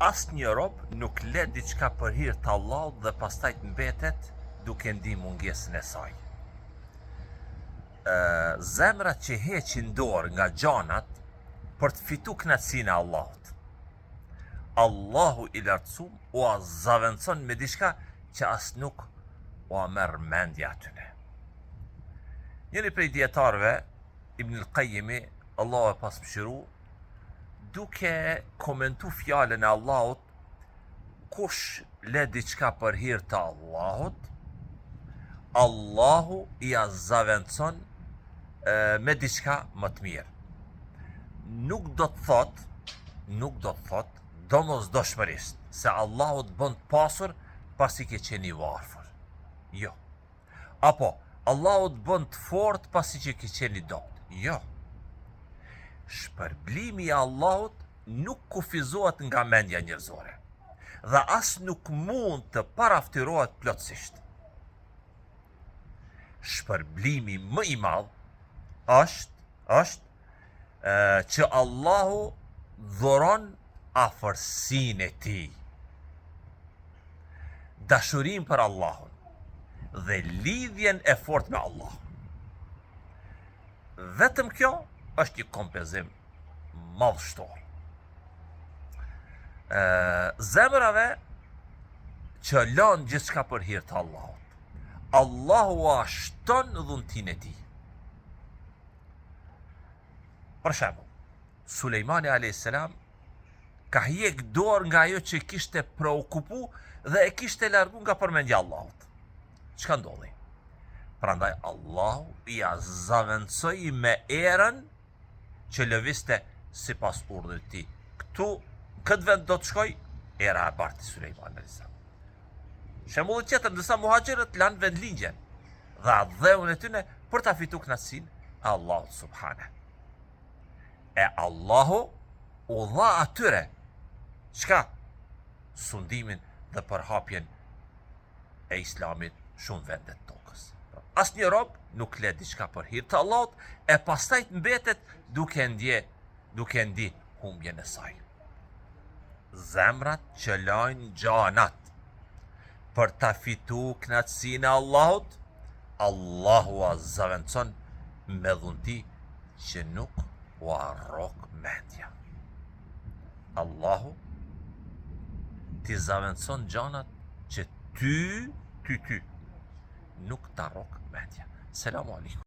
asnjë rob nuk le diçka për hir të Allahut dhe pastaj të mbetet duke ndi mungesën e saj. Zemrat që heqin dorë nga gjanat për të fitu kënaqësinë e Allahut, Allahu i lartësuar u zaventon me diçka që as nuk u merr mendja atyne. Njëri prej dietarëve, Ibn al-Qayyimi, Allahu e pasmëshiru, duke komentu fjalën e Allahut, kush le diçka për hir të Allahut, Allahu i zaventon me diçka më të mirë. Nuk do të thot domosdoshmërisht se Allahu të bën të pasur pasi ke qenë i varfër. Jo. Apo Allahu të bën të fortë pasi që ke qenë i dobët. Jo. Shpërblimi i Allahut nuk kufizohet nga mendja njerëzore dhe as nuk mund të paraftyrohet plotësisht. Shpërblimi më i madh është që Allahu dhuron afërsinë e tij, dashurinë për Allahun dhe lidhjen e fortë me Allah. Vetëm kjo është një kompenzim madhështor. Zemrave që lanë gjithçka për hir të Allahut, Allahu a shton dhuntin e tij. Për shembull, Sulejmani a.s. ka hiq dorë nga ajo që kishte preokupu dhe e kishte largu nga përmendja Allahut. Çka ndodhi? Prandaj Allahu i zaventsoi me erën që lëviste sipas urdhrit të tij. Këtë vend do të shkoj era e parë e Sulejmanit a.s. Shembulli tjetër, disa muhaxhirët lanë vendligjen dhe dheun e tyre për ta fituar kënaqësinë e Allahut subhanahu. E Allahu u dha atyre çka? Sundimin dhe përhapjen e Islamit shumë vende të tokës. Asnjë rob nuk le diçka për hir të Allahut e pastaj të mbetet duke ndi humbjen e saj. Zemrat që lajnë gjanat për ta fituar kënaqësinë e Allahut, Allahu a zaventon me dhunti që nuk u arrok mendja. Allahu ti zaventon gjanat që ty nuk të arrok mendja. Selamu alaikum.